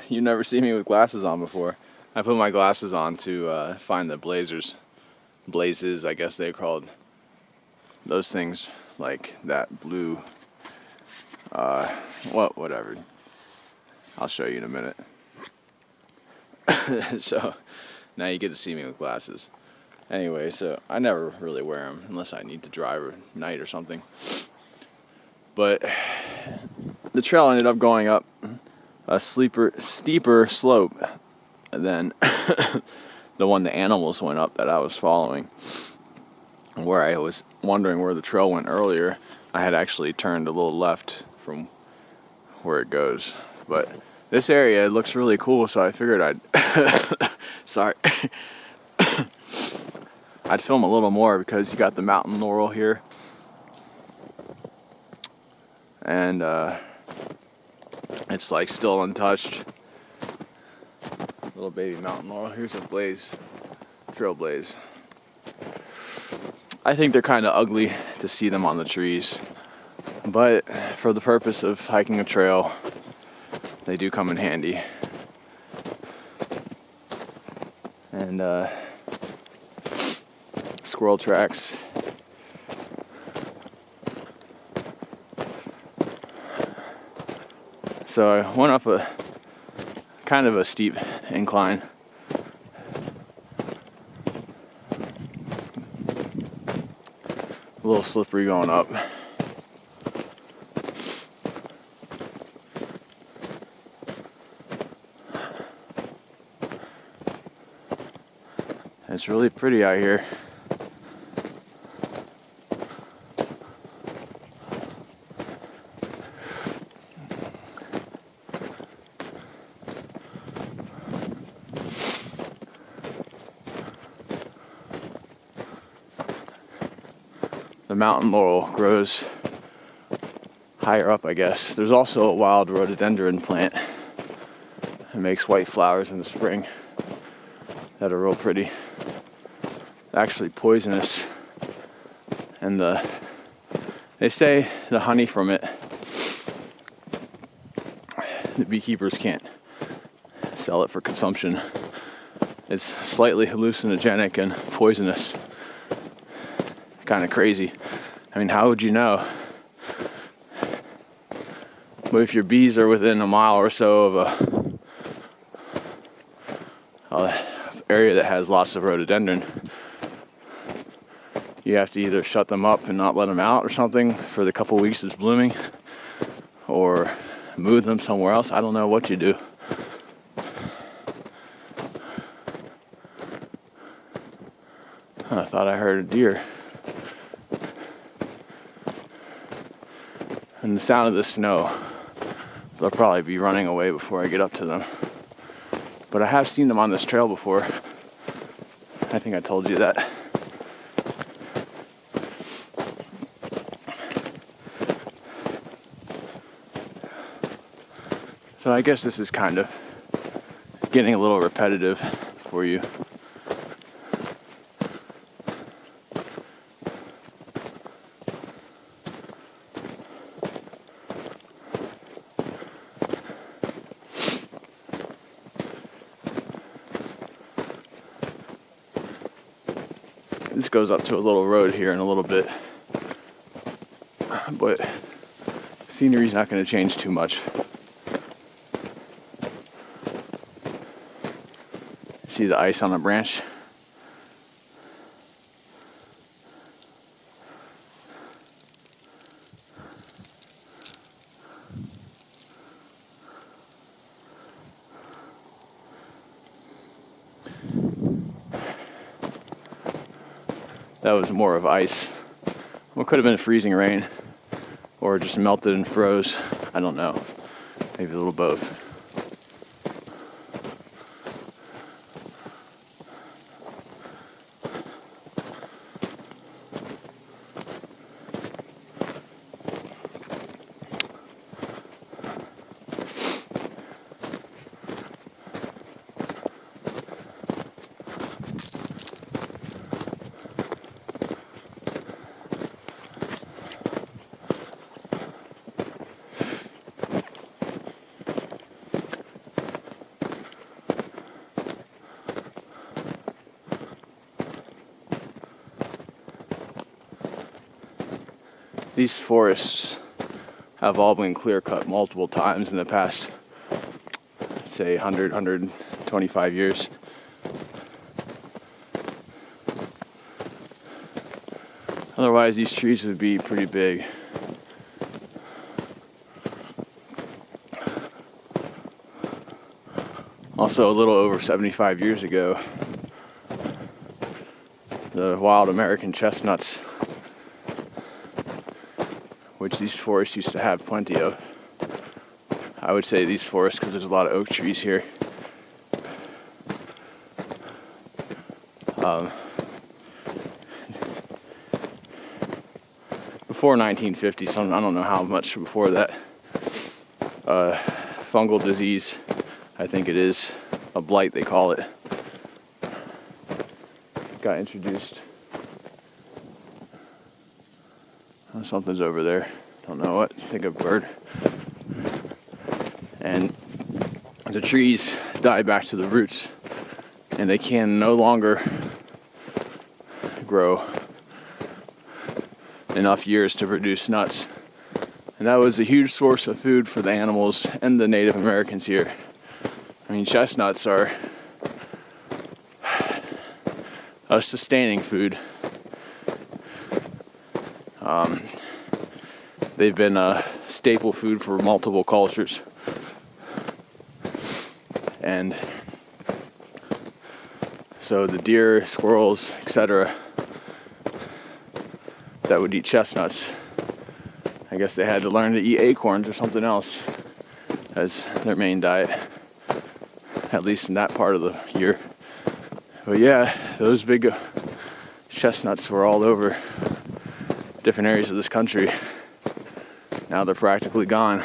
You never see me with glasses on before. I put my glasses on to find the blazes, I guess they're called. Those things, like that blue, whatever. I'll show you in a minute. So now you get to see me with glasses. Anyway, so I never really wear them unless I need to drive at night or something. But the trail ended up going up a steeper slope than the one the animals went up that I was following. Where I was wondering where the trail went earlier, I had actually turned a little left from where it goes. But this area looks really cool, so I figured I'd film a little more because you got the mountain laurel here. And it's like still untouched. Little baby mountain laurel. Here's a trail blaze. I think they're kind of ugly to see them on the trees, but for the purpose of hiking a trail, they do come in handy. And squirrel tracks. So I went up a kind of a steep incline. A little slippery going up. It's really pretty out here. The mountain laurel grows higher up, I guess. There's also a wild rhododendron plant that makes white flowers in the spring that are real pretty. Actually poisonous, and they say the honey from it, the beekeepers can't sell it for consumption. It's slightly hallucinogenic and poisonous. Kind of crazy. I mean, how would you know? But if your bees are within a mile or so of a area that has lots of rhododendron, you have to either shut them up and not let them out or something for the couple weeks it's blooming, or move them somewhere else. I don't know what you do. I thought I heard a deer. And the sound of the snow, they'll probably be running away before I get up to them. But I have seen them on this trail before. I think I told you that. So I guess this is kind of getting a little repetitive for you. This goes up to a little road here in a little bit, but scenery's not going to change too much. See the ice on the branch? That was more of ice. What could have been freezing rain, or just melted and froze. I don't know. Maybe a little both. these forests have all been clear cut multiple times in the past, say 100, 125 years. Otherwise, these trees would be pretty big. Also, a little over 75 years ago, the wild American chestnuts, which these forests used to have plenty of. I would say these forests because there's a lot of oak trees here. Before 1950, I don't know how much before that, fungal disease, I think it is, a blight they call it, got introduced. Oh, something's over there. Don't know what. I think a bird. And the trees die back to the roots, and they can no longer grow enough years to produce nuts. And that was a huge source of food for the animals and the Native Americans here. I mean, chestnuts are a sustaining food. They've been a staple food for multiple cultures. And so the deer, squirrels, etc., that would eat chestnuts, I guess they had to learn to eat acorns or something else as their main diet, at least in that part of the year. But yeah, those big chestnuts were all over different areas of this country. Now they're practically gone.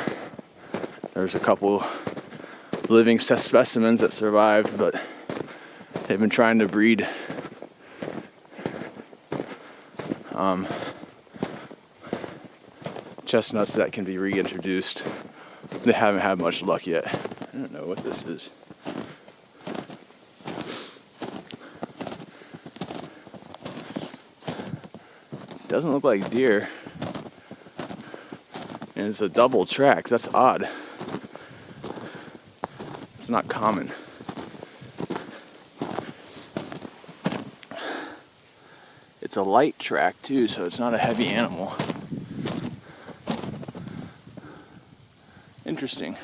There's a couple living specimens that survived, but they've been trying to breed chestnuts that can be reintroduced. They haven't had much luck yet. I don't know what this is. Doesn't look like deer. And it's a double track. That's odd. It's not common. It's a light track too, so it's not a heavy animal. Interesting.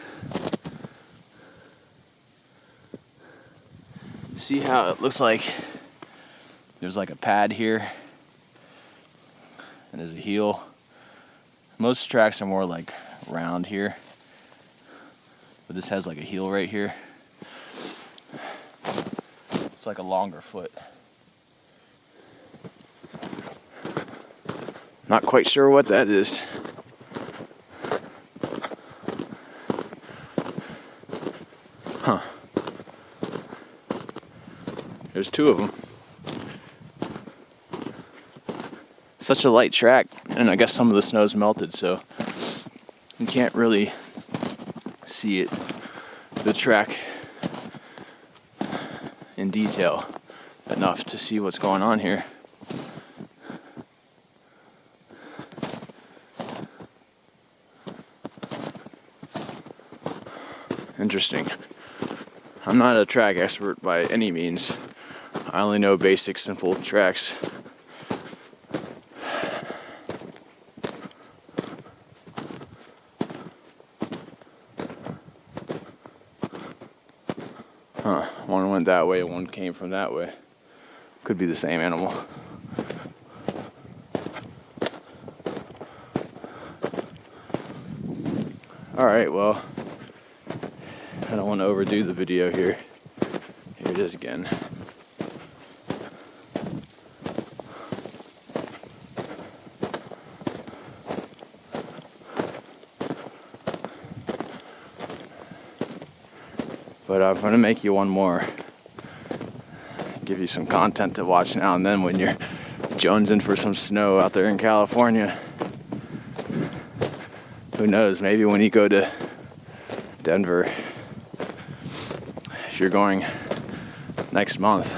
See how it looks like there's like a pad here and there's a heel. Most tracks are more like round here, but this has like a heel right here. It's like a longer foot. Not quite sure what that is. Huh. There's two of them. Such a light track, and I guess some of the snow's melted, so you can't really see it, the track in detail enough to see what's going on here. Interesting. I'm not a track expert by any means. I only know basic, simple tracks. Huh, one went that way, one came from that way. Could be the same animal. Alright, well, I don't want to overdo the video here. Here it is again. But I'm going to make you one more. Give you some content to watch now and then when you're jonesing for some snow out there in California. Who knows, maybe when you go to Denver, if you're going next month.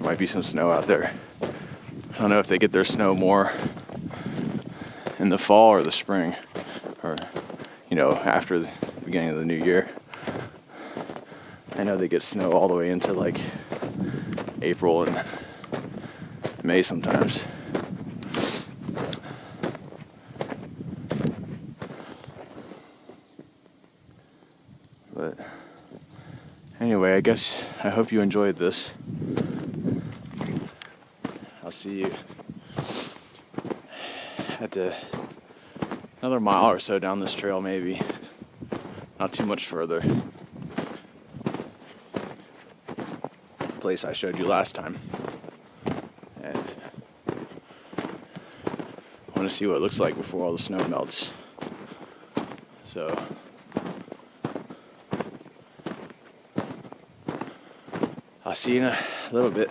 Might be some snow out there. I don't know if they get their snow more in the fall or the spring, or, you know, after the beginning of the new year. I know they get snow all the way into like April and May sometimes. But anyway, I hope you enjoyed this. I'll see you at another mile or so down this trail, maybe. Not too much further. Place I showed you last time. And I want to see what it looks like before all the snow melts. So I'll see you in a little bit.